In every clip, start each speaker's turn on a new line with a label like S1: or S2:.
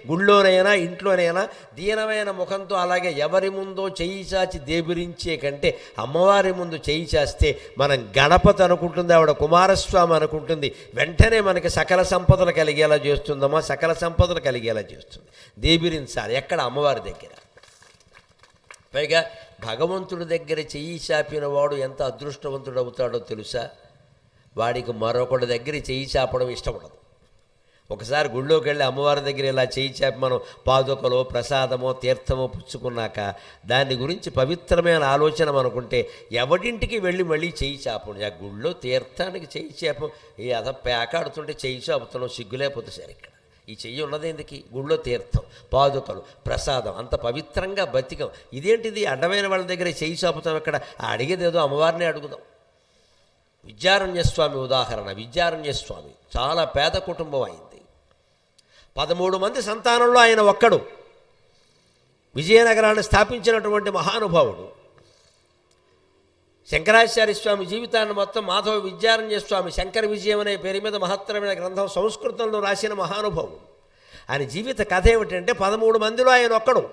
S1: గుళ్ళోనైనా ఇంట్లోనైనా దీనమైన ముఖంతో అలాగే ఎవరి ముందో చెయ్యి చాచి దేబిరించే కంటే అమ్మవారి ముందు చెయ్యి చాస్తే మనం గణపతి అనుకుంటుంది, ఆవిడ కుమారస్వామి అనుకుంటుంది, వెంటనే మనకి సకల సంపదలు కలిగేలా చేస్తుందమ్మా, సకల సంపదలు కలిగేలా చేస్తుంది. దేబిరించాలి ఎక్కడ? అమ్మవారి దగ్గర. పైగా భగవంతుడి దగ్గర చెయ్యి చాపిన వాడు ఎంత అదృష్టవంతుడు అవుతాడో తెలుసా? వాడికి మరొకటి దగ్గర చెయ్యి చాపడం ఇష్టపడదు. ఒకసారి గుళ్ళోకి వెళ్ళి అమ్మవారి దగ్గర ఇలా చెయ్యి చాపి మనం పాదుకలో ప్రసాదమో తీర్థమో పుచ్చుకున్నాక దాని గురించి పవిత్రమైన ఆలోచన మనకుంటే ఎవడింటికి వెళ్ళి మళ్ళీ చెయ్యి చాపండి. ఆ గుళ్ళో తీర్థానికి చెయ్యి చాపం ఈ అద పేకాడుతుంటే చెయ్యి చాపుతున్నాం, సిగ్గులేకపోతే సరే. ఇక్కడ ఈ చెయ్యి ఉన్నది ఎందుకు? గుళ్ళో తీర్థం, పాదుకలు, ప్రసాదం, అంత పవిత్రంగా బతికం. ఇదేంటిది అడ్డమైన వాళ్ళ దగ్గర చెయ్యి చాపుతాం? ఇక్కడ అడిగేదేదో అమ్మవారిని అడుగుదాం. విద్యారణ్యస్వామి ఉదాహరణ. విద్యారణ్యస్వామి చాలా పేద కుటుంబం అయింది. 13 మంది సంతానంలో ఆయన ఒక్కడు. విజయనగరాన్ని స్థాపించినటువంటి మహానుభావుడు. శంకరాచార్య స్వామి జీవితాన్ని మొత్తం మాధవ విద్యారణ్య స్వామి శంకర విజయం అనే పేరు మీద మహత్తరమైన గ్రంథం సంస్కృతంలో రాసిన మహానుభావుడు. ఆయన జీవిత కథ ఏమిటంటే 13 మందిలో ఆయన ఒక్కడు.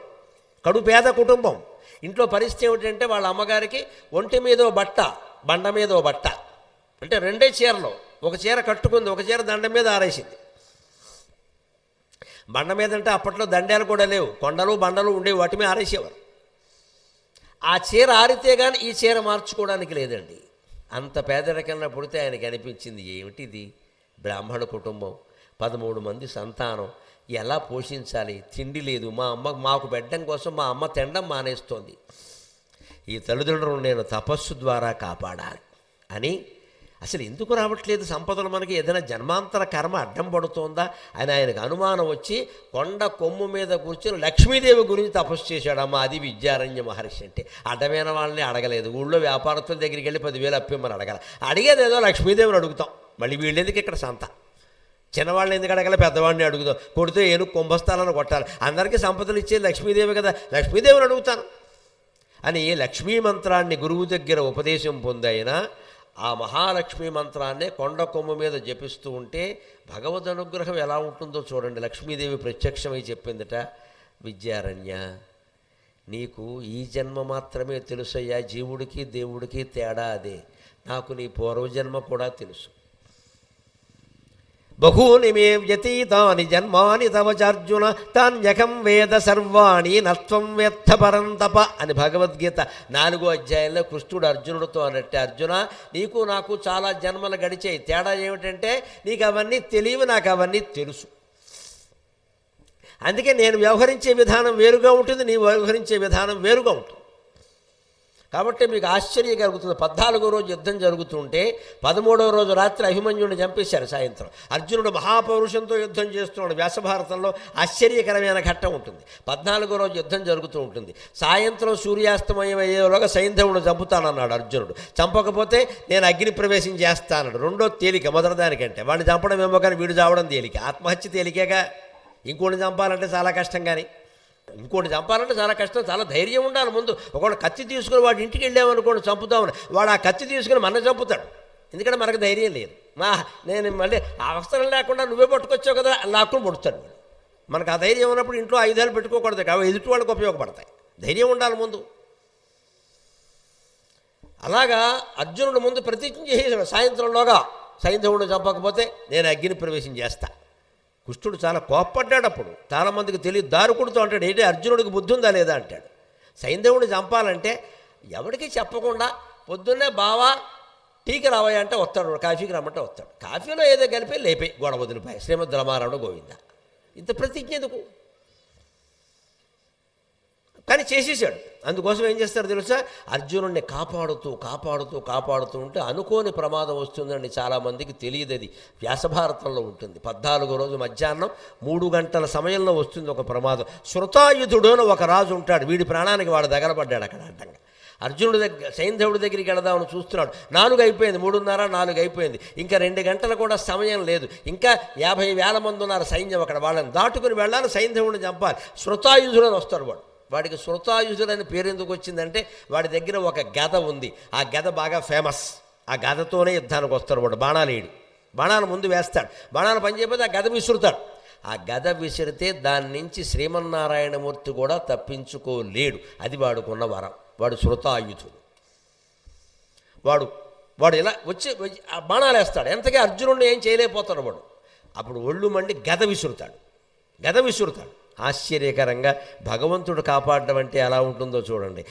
S1: కడు పేద కుటుంబం. ఇంట్లో పరిస్థితి ఏమిటంటే వాళ్ళ అమ్మగారికి ఒంటి మీదో బట్ట, బండ మీదో బట్ట, అంటే 2 చీరలు. ఒక చీర కట్టుకుంది, ఒక చీర దండం మీద ఆరేసింది. బండ మీద అంటే అప్పట్లో దండాలు కూడా లేవు, కొండలు బండలు ఉండేవి, వాటి మీద ఆరేసేవారు. ఆ చీర ఆరితే కానీ ఈ చీర మార్చుకోవడానికి లేదండి. అంత పేదరికంలో పుడితే ఆయనకి అనిపించింది, ఏమిటిది బ్రాహ్మణ కుటుంబం, 13 మంది సంతానం, ఎలా పోషించాలి? తిండి లేదు, మాకు పెట్టడం కోసం మా అమ్మ తినడం మానేస్తోంది. ఈ తల్లిదండ్రులను నేను తపస్సు ద్వారా కాపాడాలి అని. అసలు ఎందుకు రావట్లేదు సంపదలు మనకి? ఏదైనా జన్మాంతర కర్మ అడ్డం పడుతోందా అని ఆయనకు అనుమానం వచ్చి కొండ కొమ్ము మీద కూర్చొని లక్ష్మీదేవి గురించి తపస్సు చేశాడమ్మా. అది విద్యారణ్య మహర్షి అంటే. అడ్డమైన వాళ్ళని అడగలేదు. ఊళ్ళో వ్యాపారస్తుల దగ్గరికి వెళ్ళి 10,000 అప్పిమ్మని అడగాలి. అడిగేదేదో లక్ష్మీదేవిని అడుగుతాం. మళ్ళీ వీళ్ళెందుకు ఇక్కడ సంత? చిన్నవాళ్ళని ఎందుకు అడగాలి? పెద్దవాడిని అడుగుదాం. కొడితే ఏనుగు కుంభస్థాలను కొట్టాలి. అందరికీ సంపదలు ఇచ్చేది లక్ష్మీదేవి కదా, లక్ష్మీదేవిని అడుగుతాను అని లక్ష్మీ మంత్రాన్ని గురువు దగ్గర ఉపదేశం పొందైనా ఆ మహాలక్ష్మీ మంత్రాన్నే కొండ కొమ్ము మీద జపిస్తూ ఉంటే భగవద్ అనుగ్రహం ఎలా ఉంటుందో చూడండి. లక్ష్మీదేవి ప్రత్యక్షమై చెప్పిందట, విద్యారణ్య నీకు ఈ జన్మ మాత్రమే తెలుసయ్యా, జీవుడికి దేవుడికి తేడా అదే. నాకు నీ పూర్వజన్మ కూడా తెలుసు. బహూని మే వ్యతీతాని జన్మాని తవ చార్జున తాన్యకం వేద సర్వాణి నత్వం వేత్త పరంతప అని భగవద్గీత 4వ అధ్యాయంలో కృష్ణుడు అర్జునుడితో అన్నట్టే, అర్జున నీకు నాకు చాలా జన్మలు గడిచాయి, తేడా ఏమిటంటే నీకు అవన్నీ తెలియవు, నాకు అవన్నీ తెలుసు. అందుకే నేను వ్యవహరించే విధానం వేరుగా ఉంటుంది, నీ వ్యవహరించే విధానం వేరుగా ఉంటుంది. కాబట్టి మీకు ఆశ్చర్యం కలుగుతుంది. 14వ రోజు యుద్ధం జరుగుతుంటే 13వ రోజు రాత్రి అభిమన్యుడిని చంపేశారు. సాయంత్రం అర్జునుడు మహాపౌరుషంతో యుద్ధం చేస్తున్నాడు. వ్యాసభారతంలో ఆశ్చర్యకరమైన ఘట్టం ఉంటుంది. 14వ రోజు యుద్ధం జరుగుతూ ఉంటుంది. సాయంత్రం సూర్యాస్తమయం అయ్యేలోగా సైంధవుడు చంపుతానన్నాడు అర్జునుడు. చంపకపోతే నేను అగ్ని ప్రవేశం చేస్తానన్నాడు. రెండో తేలిక మొదటిదానికంటే. వాడిని చంపడం ఏమో కానీ వీడు చావడం తేలిక. ఆత్మహత్య తేలికేగా. ఇంకోటి చంపాలంటే చాలా కష్టం. కానీ ఇంకోటి చంపాలంటే చాలా కష్టం, చాలా ధైర్యం ఉండాలి ముందు. ఒకవేళ కత్తి తీసుకుని వాడి ఇంటికి వెళ్ళామనుకోండి చంపుతామని, వాడు ఆ కత్తి తీసుకుని మన చంపుతాడు. ఎందుకంటే మనకు ధైర్యం లేదు. నేను మళ్ళీ అవసరం లేకుండా నువ్వే పట్టుకొచ్చావు కదా లాక్కుని పడుతాడు. మనకు ఆ ధైర్యం ఉన్నప్పుడు ఇంట్లో ఆయుధాలు పెట్టుకోకూడదు, కాబట్టి ఎదుటి వాళ్ళకి ఉపయోగపడతాయి. ధైర్యం ఉండాలి ముందు. అలాగా అర్జునుడు ముందు ప్రతిజ్ఞ చేసేసాడు, సాయంత్రంలోగా సైంధవుడు చంపకపోతే నేను అగ్ని ప్రవేశం చేస్తా. కృష్ణుడు చాలా కోప్పడ్డాడు. అప్పుడు చాలామందికి తెలియదు, దారుకుడుతో అంటాడు, ఏంటి అర్జునుడికి బుద్ధి ఉందా లేదా అంటాడు. సైంధవుడిని చంపాలంటే ఎవరికి చెప్పకుండా పొద్దున్నే బావా టీకి రావయ్యా అంటే వస్తాడు, కాఫీకి రమ్మంటే వస్తాడు. కాఫీలో ఏదో కలిపి లేపే గొడవ వదిలిపోయి శ్రీమద్ రమారావుడు గోవింద. ఇంత ప్రతిజ్ఞ ఎందుకు? కానీ చేసేసాడు. అందుకోసం ఏం చేస్తారు తెలుసా? అర్జునుడిని కాపాడుతూ కాపాడుతూ కాపాడుతూ ఉంటే అనుకోని ప్రమాదం వస్తుందండి. చాలామందికి తెలియదు. అది వ్యాసభారతంలో ఉంటుంది. 14వ రోజు మధ్యాహ్నం 3 గంటల సమయంలో వస్తుంది ఒక ప్రమాదం. శృతాయుధుడు అని ఒక రాజు ఉంటాడు. వీడి ప్రాణానికి వాడు దగ్గరపడ్డాడు అక్కడ అడ్డంగా. అర్జునుడి దగ్గర సైంధవుడి దగ్గరికి వెళదామని చూస్తున్నాడు. 4 అయిపోయింది, 3:30, 4 అయిపోయింది. ఇంకా 2 గంటలు కూడా సమయం లేదు. ఇంకా 50,000 మంది ఉన్నారు సైన్యం అక్కడ. వాళ్ళని దాటుకుని వెళ్ళాలి, సైంధవుడిని చంపాలి. శృతాయుధుడు అని వస్తాడు వాడు. వాడికి శృతాయుధుడు అని పేరు ఎందుకు వచ్చిందంటే వాడి దగ్గర ఒక గద ఉంది. ఆ గద బాగా ఫేమస్. ఆ గదతోనే యుద్ధానికి వస్తాడు వాడు. బాణాలు ముందు వేస్తాడు. బాణాలు పని చేయకపోతే ఆ గద విసురుతాడు. ఆ గద విసిరితే దాని నుంచి శ్రీమన్నారాయణమూర్తి కూడా తప్పించుకోలేడు. అది వాడుకున్న వరం. వాడు శృతాయుధుడు. వాడు ఇలా వచ్చి బాణాలు వేస్తాడు. ఎంతగా అర్జునుడిని ఏం చేయలేకపోతాడు వాడు. అప్పుడు ఒళ్ళు మండి గద విసురుతాడు. ఆశ్చర్యకరంగా భగవంతుడు కాపాడడం అంటే ఎలా ఉంటుందో చూడండి.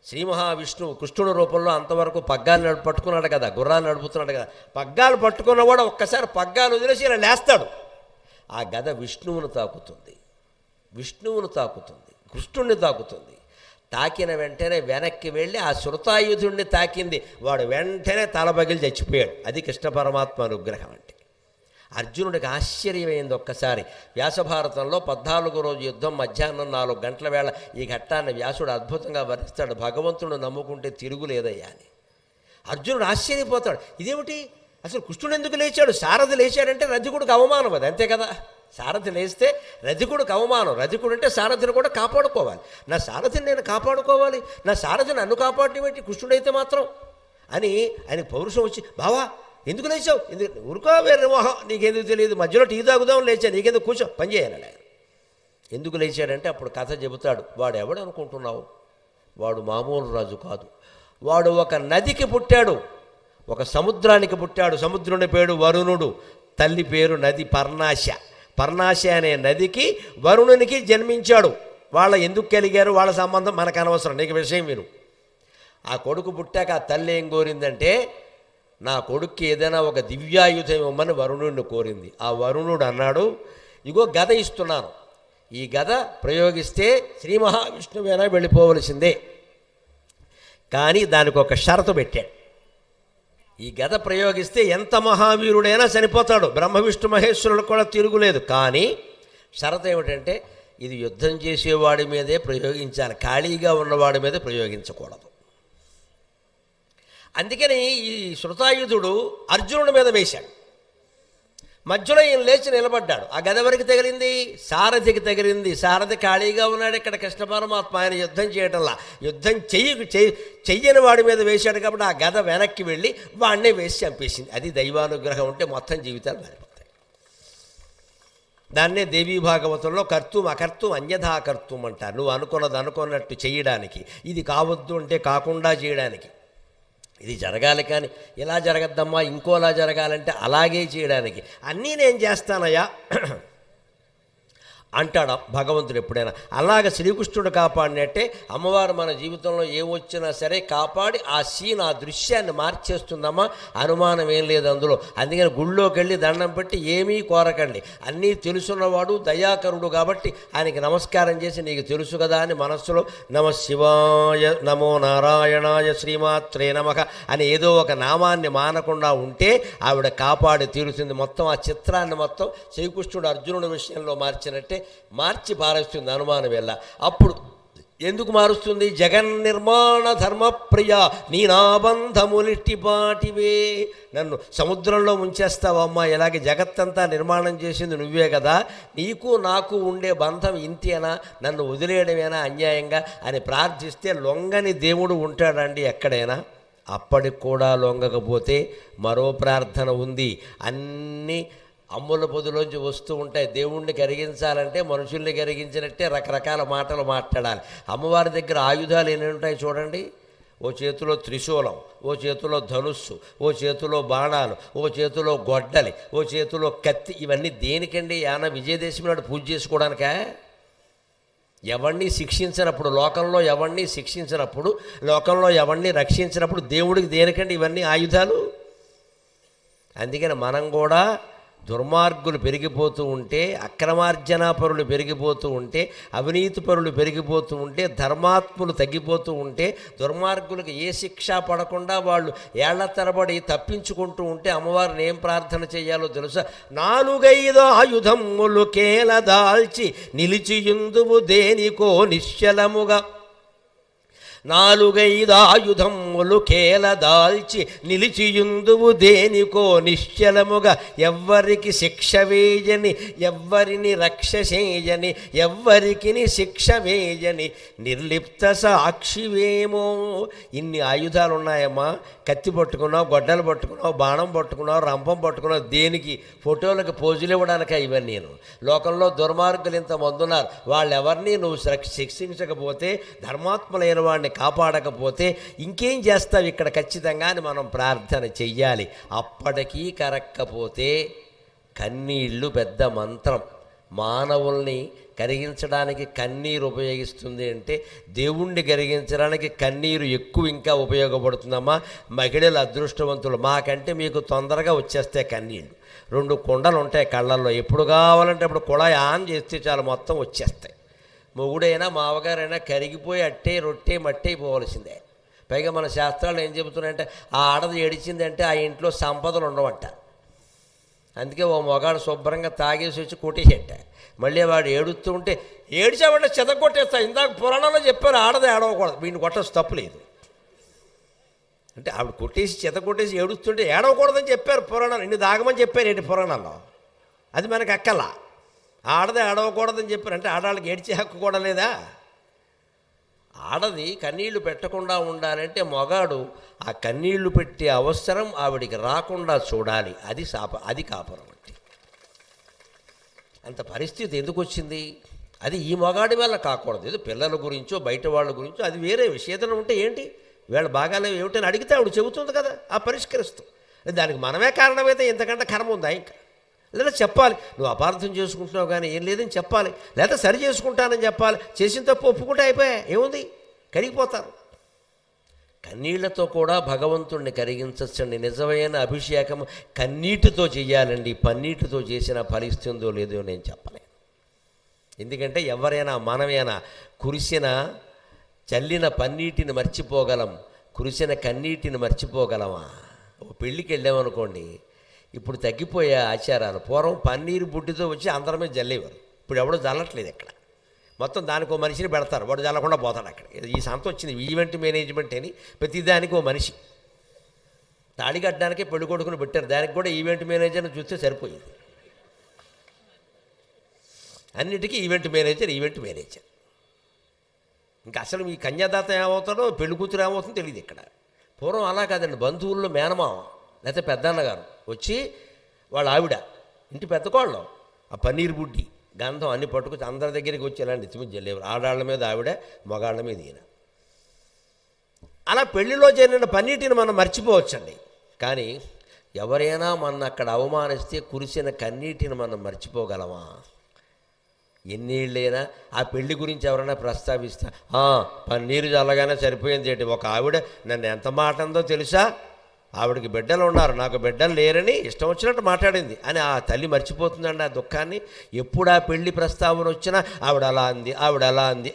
S1: శ్రీ మహావిష్ణువు కృష్ణుడి రూపంలో అంతవరకు పగ్గాలు పట్టుకున్నాడు కదా, గుర్రాలు నడుపుతున్నాడు కదా. పగ్గాలు పట్టుకున్నవాడు ఒక్కసారి పగ్గాలు వదిలేసి ఇలా లేస్తాడు. ఆ గద విష్ణువును తాకుతుంది, కృష్ణుణ్ణి తాకుతుంది. తాకిన వెంటనే వెనక్కి వెళ్ళి ఆ శృతాయుధుణ్ణి తాకింది. వాడు వెంటనే తలబగిలి చచ్చిపోయాడు. అది కృష్ణ పరమాత్మ అనుగ్రహం అంటే. అర్జునుడికి ఆశ్చర్యమైంది ఒక్కసారి. వ్యాసభారతంలో 14వ రోజు యుద్ధం మధ్యాహ్నం 4 గంటల వేళ ఈ ఘట్టాన్ని వ్యాసుడు అద్భుతంగా వర్ణిస్తాడు. భగవంతుడు నమ్ముకుంటే తిరుగులేదయ్యా అని. అర్జునుడు ఆశ్చర్యపోతాడు. ఇదేమిటి, అసలు కృష్ణుడు ఎందుకు లేచాడు? సారథి లేచాడంటే రధికుడికి అవమానం, అది అంతే కదా. సారథి లేస్తే రధికుడికి అవమానం. రధికుడు అంటే సారథిని కూడా కాపాడుకోవాలి. నా సారథిని నేను కాపాడుకోవాలి, నా సారథిని నన్ను కాపాడటం ఏంటి కృష్ణుడైతే మాత్రం అని ఆయన పౌరుషం వచ్చి, బావా ఎందుకు లేచావు? ఎందుకు ఊరుకో వేరే మొహం, నీకెందుకు తెలియదు, మధ్యలో టీ తాగుదాం లేచా, నీకెందుకు కూర్చో పని చేయాలి ఆయన. ఎందుకు లేచాడంటే అప్పుడు కథ చెబుతాడు. వాడు ఎవడు అనుకుంటున్నావు? వాడు మామూలు రాజు కాదు. వాడు ఒక నదికి పుట్టాడు, ఒక సముద్రానికి పుట్టాడు. సముద్రుని పేరు వరుణుడు, తల్లి పేరు నది పర్ణాశ అనే నదికి వరుణునికి జన్మించాడు. వాళ్ళ ఎందుకు కలిగారు, వాళ్ళ సంబంధం మనకు అనవసరం, నీకు విషయం విను. ఆ కొడుకు పుట్టాక ఆ తల్లి ఏం కోరిందంటే, నా కొడుక్కి ఏదైనా ఒక దివ్యాయుధం ఇవ్వమని వరుణుడిని కోరింది. ఆ వరుణుడు అన్నాడు, ఇగో గద ఇస్తున్నాను, ఈ గద ప్రయోగిస్తే శ్రీ మహావిష్ణువైనా వెళ్ళిపోవలసిందే, కానీ దానికి ఒక షరతు పెట్టాడు. ఈ గద ప్రయోగిస్తే ఎంత మహావీరుడైనా చనిపోతాడు, బ్రహ్మ విష్ణు మహేశ్వరుడు కూడా తిరుగులేదు. కానీ షరతు ఏమిటంటే, ఇది యుద్ధం చేసేవాడి మీదే ప్రయోగించాలి, ఖాళీగా ఉన్నవాడి మీద ప్రయోగించకూడదు. అందుకని ఈ శృతాయుధుడు అర్జునుడి మీద వేశాడు. మధ్యలో ఈయన లేచి నిలబడ్డాడు. ఆ గద ఎవరికి తగిలింది? సారథికి తగిలింది. సారథి ఖాళీగా ఉన్నాడు. ఇక్కడ కృష్ణ పరమాత్మ ఆయన యుద్ధం చేయటంలా, యుద్ధం చెయ్యని వాడి మీద వేశాడు కాబట్టి ఆ గద వెనక్కి వెళ్ళి వాడినే వేసి చంపేసింది. అది దైవానుగ్రహం ఉంటే మొత్తం జీవితాలు మారిపోతాయి. దాన్నే దేవీ భాగవతంలో కర్తుం అకర్తుం అన్యథా కర్తుం అంటారు. నువ్వు అనుకున్నది అనుకున్నట్టు చేయడానికి, ఇది కావద్దు అంటే కాకుండా చేయడానికి. ఇది జరగాలి కానీ ఇలా జరగద్దమ్మా, ఇంకోలా జరగాలంటే అలాగే చేయడానికి అన్నీ నేను చేస్తానయ్యా అంటాడు భగవంతుడు ఎప్పుడైనా. అలాగ శ్రీకృష్ణుడు కాపాడినట్టే అమ్మవారు మన జీవితంలో ఏమొచ్చినా సరే కాపాడి ఆ సీన్, ఆ దృశ్యాన్ని మార్చేస్తుందమ్మా, అనుమానం ఏం లేదు అందులో. అందుకని గుళ్ళోకి వెళ్ళి దండం పెట్టి ఏమీ కోరకండి, అన్నీ తెలుసున్నవాడు దయాకరుడు కాబట్టి ఆయనకి నమస్కారం చేసి నీకు తెలుసు కదా అని మనస్సులో నమ శివాయ నమో నారాయణాయ శ్రీమాత్రే నమః అని ఏదో ఒక నామాన్ని మానకుండా ఉంటే ఆవిడ కాపాడి తీరుతుంది. మొత్తం ఆ చిత్రాన్ని మొత్తం శ్రీకృష్ణుడు అర్జునుడి విషయంలో మార్చినట్టే మార్చి పారేస్తుంది అనుమానం వెళ్ళ. అప్పుడు ఎందుకు మారుస్తుంది? జగన్నిర్మాణ ధర్మప్రియ నీ నాబంధములిట్టిపాటివే, నన్ను సముద్రంలో ముంచేస్తావమ్మా, ఇలాగే జగత్తంతా నిర్మాణం చేసింది నువ్వే కదా, నీకు నాకు ఉండే బంధం ఇంతేనా, నన్ను వదిలేయడమేనా అన్యాయంగా అని ప్రార్థిస్తే లొంగని దేవుడు ఉంటాడండి ఎక్కడైనా? అప్పటికి కూడా లొంగకపోతే మరో ప్రార్థన ఉంది. అన్నీ అమ్ముల పొదిలోంచి వస్తూ ఉంటాయి. దేవుణ్ణి కరిగించాలంటే మనుషుల్ని కరిగించినట్టే రకరకాల మాటలు మాట్లాడాలి. అమ్మవారి దగ్గర ఆయుధాలు ఎన్ని ఉంటాయి చూడండి. ఓ చేతిలో త్రిశూలం, ఓ చేతిలో ధనుస్సు, ఓ చేతిలో బాణాలు, ఓ చేతిలో గొడ్డలి, ఓ చేతిలో కత్తి. ఇవన్నీ దేనికండి? యాన విజయదశమి నాడు పూజ చేసుకోవడానికా? ఎవరిని శిక్షించినప్పుడు, లోకంలో ఎవరిని శిక్షించినప్పుడు, లోకంలో ఎవరిని రక్షించినప్పుడు దేవుడికి దేనికండి ఇవన్నీ ఆయుధాలు? అందుకని మనం కూడా దుర్మార్గులు పెరిగిపోతూ ఉంటే, అక్రమార్జనా పరులు పెరిగిపోతూ ఉంటే, అవినీతి పరులు పెరిగిపోతూ ఉంటే, ధర్మాత్ములు తగ్గిపోతూ ఉంటే, దుర్మార్గులకు ఏ శిక్ష పడకుండా వాళ్ళు ఏళ్ల తరబడి తప్పించుకుంటూ ఉంటే అమ్మవారిని ఏం ప్రార్థన చేయాలో తెలుసా? 4-5 ఆయుధములు కేల దాల్చి నిలిచియుందువు దేనికో నిశ్చలముగా, నాలుగైదాయుధములు కేల దాల్చి నిలిచియుందువు దేనికో నిశ్చలముగా, ఎవ్వరికి శిక్ష వేయని ఎవ్వరిని రక్ష చేయని ఎవ్వరికి శిక్ష వేయని నిర్లిప్త సాక్షివేమో. ఇన్ని ఆయుధాలు ఉన్నాయమ్మా, కత్తి పట్టుకున్నావు, గొడ్డలు పట్టుకున్నావు, బాణం పట్టుకున్నావు, రంపం పట్టుకున్నావు, దేనికి? ఫోటోలకు పోజులు ఇవ్వడానిక ఇవన్నీ? నేను లోకంలో దుర్మార్గులు ఇంతమంది ఉన్నారు, వాళ్ళెవరిని నువ్వు శిక్షించకపోతే, ధర్మాత్ములైన వాడిని కాపాడకపోతే ఇంకేం చేస్తావు ఇక్కడ ఖచ్చితంగా అని మనం ప్రార్థన చెయ్యాలి. అప్పటికీ కరక్కపోతే కన్నీళ్ళు పెద్ద మంత్రం. మానవుల్ని కరిగించడానికి కన్నీరు ఉపయోగిస్తుంది అంటే దేవుణ్ణి కరిగించడానికి కన్నీరు ఎక్కువ ఇంకా ఉపయోగపడుతుందమ్మా. మహిళలు అదృష్టవంతులు, మాకంటే మీకు తొందరగా వచ్చేస్తే కన్నీళ్ళు. 2 కుండలు ఉంటాయి కళ్ళల్లో, ఎప్పుడు కావాలంటే అప్పుడు కుళాయి ఆన్ చేస్తే చాలు మొత్తం వచ్చేస్తాయి. మొగుడైనా మావగారైనా కరిగిపోయి అట్టే రొట్టె మట్టి అయిపోవలసిందే. పైగా మన శాస్త్రాలు ఏం చెబుతున్నాయంటే ఆ ఆడది ఏడిచిందంటే ఆ ఇంట్లో సంపదలు ఉండవంట. అందుకే ఓ మొగాడు శుభ్రంగా తాగేసి వచ్చి కొట్టేసేట, మళ్ళీ వాడు ఏడుస్తూ ఉంటే ఏడిచామంటే చెదగొట్టేస్తా. ఇందాక పురాణంలో చెప్పారు ఆడది ఏడవకూడదు, వీడిని కొట్టచ్చు తప్పులేదు అంటే ఆవిడ కొట్టేసి చెదగొట్టేసి ఏడుస్తుంటే ఏడవకూడదని చెప్పారు పురాణాలు. ఇన్ని దాగమని చెప్పారు ఏంటి పురాణాల్లో, అది మనకు అక్కలా. ఆడది ఏడవకూడదని చెప్పారు అంటే ఆడవాళ్ళకి ఏడ్చే హక్కు కూడా లేదా? ఆడది కన్నీళ్లు పెట్టకుండా ఉండాలంటే మొగాడు ఆ కన్నీళ్లు పెట్టే అవసరం ఆవిడికి రాకుండా చూడాలి. అది కాపురం అంటే. అంత పరిస్థితి ఎందుకు వచ్చింది? అది ఈ మొగాడి వల్ల కాకూడదు. ఏదో పిల్లల గురించో బయట వాళ్ళ గురించో అది వేరే విషయం ఉంటే ఏంటి, వీళ్ళ బాగాలేవు ఏమిటని అడిగితే ఆవిడ చెబుతుంది కదా, ఆ పరిష్కరిస్తూ. దానికి మనమే కారణమైతే ఇంతకంటే కర్మ ఉందా ఇంకా? లేదా చెప్పాలి, నువ్వు అపార్థం చేసుకుంటున్నావు కానీ ఏం లేదని చెప్పాలి, లేదా సరి చేసుకుంటానని చెప్పాలి. చేసిన తప్పు ఒప్పుకుంటే అయిపోయా, ఏముంది, కరిగిపోతారు. కన్నీళ్లతో కూడా భగవంతుణ్ణి కరిగించచ్చండి. నిజమైన అభిషేకం కన్నీటితో చేయాలండి. పన్నీటితో చేసినా ఫలిస్తుందో లేదో నేను చెప్పలేను. ఎందుకంటే ఎవరైనా మనమైనా కురిసిన చల్లిన పన్నీటిని మర్చిపోగలం, కురిసిన కన్నీటిని మర్చిపోగలమా? ఓ పెళ్ళికి వెళ్ళామనుకోండి, ఇప్పుడు తగ్గిపోయే ఆచారాలు. పూర్వం పన్నీరు బుడ్డితో వచ్చి అందరి మీద జల్లేవారు, ఇప్పుడు ఎవడో జల్లట్లేదు. ఇక్కడ మొత్తం దానికి ఓ మనిషిని పెడతారు, వాడు జల్లకుండా పోతాడు. అక్కడ ఈ సంత వచ్చింది ఈవెంట్ మేనేజ్మెంట్ అని, ప్రతిదానికి ఓ మనిషి. తాళి కట్టడానికే పెళ్లి కొడుకుని పెట్టారు, దానికి కూడా ఈవెంట్ మేనేజర్ని చూస్తే సరిపోయింది. అన్నిటికీ ఈవెంట్ మేనేజర్. ఇంకా అసలు మీ కన్యాదాత ఏమవుతాడో పెళ్లి కూతురు ఏమవుతుందో తెలియదు ఇక్కడ. పూర్వం అలా కాదండి, బంధువుల్లో మేనమామ లేకపోతే పెద్దన్నగారు వచ్చి వాళ్ళ ఆవిడ ఇంటి పెద్దకోళ్ళు ఆ పన్నీరు బుడ్డి గంధం అన్ని పట్టుకొచ్చి అందరి దగ్గరికి వచ్చి ఇలాంటి ఇతిమి జల్లేవారు. ఆడాళ్ళ మీద ఆవిడ, మగాళ్ళ మీద ఈయన. అలా పెళ్లిలో జరిగిన పన్నీటిని మనం మర్చిపోవచ్చండి. కానీ ఎవరైనా మన అక్కడ అవమానిస్తే కురిసిన కన్నీటిని మనం మర్చిపోగలమా? ఎన్నేళ్ళైనా ఆ పెళ్లి గురించి ఎవరైనా ప్రస్తావిస్తా, పన్నీరు చల్లగానే సరిపోయింది ఏంటి? ఒక ఆవిడ నన్ను ఎంత మాట అందో తెలుసా, ఆవిడకి బిడ్డలు ఉన్నారు, నాకు బిడ్డలు లేరని ఇష్టం వచ్చినట్టు మాట్లాడింది అని ఆ తల్లి మర్చిపోతుందండి ఆ దుఃఖాన్ని. ఎప్పుడు ఆ పెళ్లి ప్రస్తావన వచ్చినా ఆవిడ అలా అంది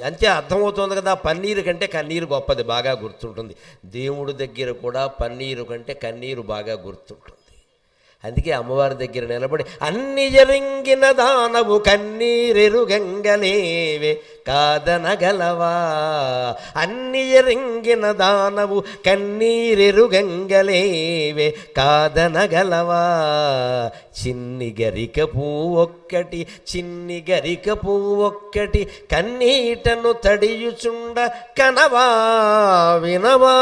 S1: అంతే అర్థమవుతుంది కదా. పన్నీరు కంటే కన్నీరు గొప్పది, బాగా గుర్తుంటుంది. దేవుడి దగ్గర కూడా పన్నీరు కంటే కన్నీరు బాగా గుర్తుంటుంది. అందుకే అమ్మవారి దగ్గర నిలబడి అన్ని జరిగిన దానవు కన్నీరెరుగంగలేవే కాదనగలవా, అన్ని జరిగిన దానవు కన్నీరెరుగంగలేవే కాదనగలవా, చిన్ని గరిక పువ్వొక్కటి కన్నీటను తడియుచుండ కనవా వినవా.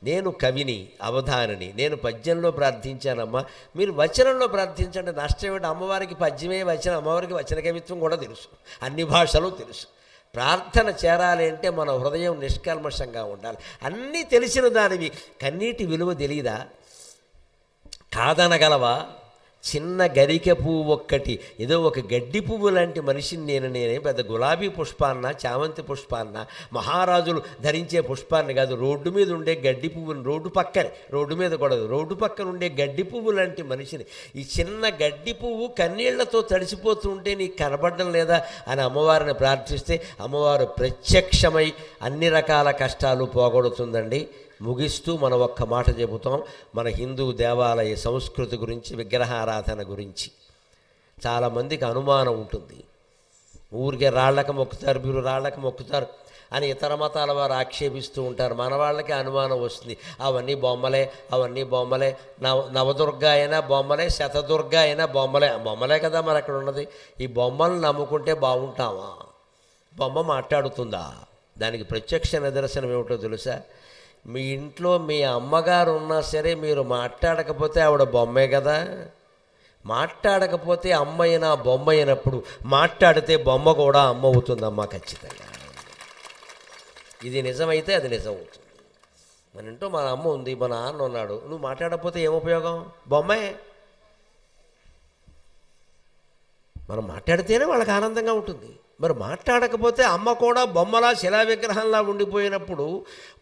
S1: నేను కవిని, అవధానిని, నేను పద్యంలో ప్రార్థించానమ్మా, మీరు వచనంలో ప్రార్థించండి, నష్టం ఏమిటి? అమ్మవారికి పద్యమే వచనం, అమ్మవారికి వచన కవిత్వం కూడా తెలుసు, అన్ని భాషలు తెలుసు. ప్రార్థన చేరాలి అంటే మన హృదయం నిష్కల్మషంగా ఉండాలి. అన్నీ తెలిసిన దానివి కన్నీటి విలువ తెలియదా? కాదనగలవా? చిన్న గరిక పువ్వు ఒక్కటి, ఏదో ఒక గడ్డి పువ్వు లాంటి మనిషిని నేనే పెద్ద గులాబీ పుష్పాన్న, చామంతి పుష్పాన్న, మహారాజులు ధరించే పుష్పాన్ని కాదు, రోడ్డు మీద ఉండే గడ్డి పువ్వుని, రోడ్డు మీద కూడా రోడ్డు పక్కన ఉండే గడ్డి పువ్వు లాంటి మనిషిని, ఈ చిన్న గడ్డి పువ్వు కన్నీళ్లతో తడిసిపోతూ ఉంటే నీకు కనబడడం లేదా అని అమ్మవారిని ప్రార్థిస్తే అమ్మవారు ప్రత్యక్షమై అన్ని రకాల కష్టాలు పోగొడుతుందండి. ముగిస్తూ మనం ఒక్క మాట చెబుతాం. మన హిందూ దేవాలయ సంస్కృతి గురించి, విగ్రహారాధన గురించి చాలామందికి అనుమానం ఉంటుంది. ఊరికే రాళ్ళకి మొక్కుతారు, మీరు రాళ్ళకి మొక్కుతారు అని ఇతర మతాల వారు ఆక్షేపిస్తూ ఉంటారు. మన వాళ్ళకి అనుమానం వస్తుంది, అవన్నీ బొమ్మలే, అవన్నీ బొమ్మలే, నవదుర్గ అయినా బొమ్మలే, శతదుర్గ అయినా బొమ్మలే, బొమ్మలే కదా మరి అక్కడ ఉన్నది. ఈ బొమ్మలను నమ్ముకుంటే బాగుంటామా? బొమ్మ మాట్లాడుతుందా? దానికి ప్రత్యక్ష నిదర్శనం ఏమిటో తెలుసా? మీ ఇంట్లో మీ అమ్మగారు ఉన్నా సరే మీరు మాట్లాడకపోతే ఆవిడ బొమ్మే కదా. మాట్లాడకపోతే అమ్మ అయినా బొమ్మ అయినప్పుడు మాట్లాడితే బొమ్మ కూడా అమ్మ అవుతుందమ్మా ఖచ్చితంగా. ఇది నిజమైతే అది నిజం అవుతుంది. మన ఇంట్లో మన అమ్మ ఉంది, మా నాన్న ఉన్నాడు, నువ్వు మాట్లాడకపోతే ఏం ఉపయోగం? బొమ్మే. మనం మాట్లాడితేనే వాళ్ళకి ఆనందంగా ఉంటుంది. మరి మాట్లాడకపోతే అమ్మ కూడా బొమ్మలా శిలా విగ్రహంలా ఉండిపోయినప్పుడు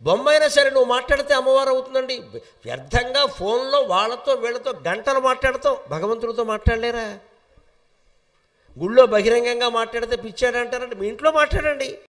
S1: బొమ్మ అయినా సరే నువ్వు మాట్లాడితే అమ్మవారు అవుతుందండి. వ్యర్థంగా ఫోన్లో వాళ్ళతో వీళ్ళతో గంటలు మాట్లాడతాం, భగవంతుడితో మాట్లాడలేరా? గుళ్ళో బహిరంగంగా మాట్లాడితే పిచ్చాడంటారండి. మీ ఇంట్లో మాట్లాడండి.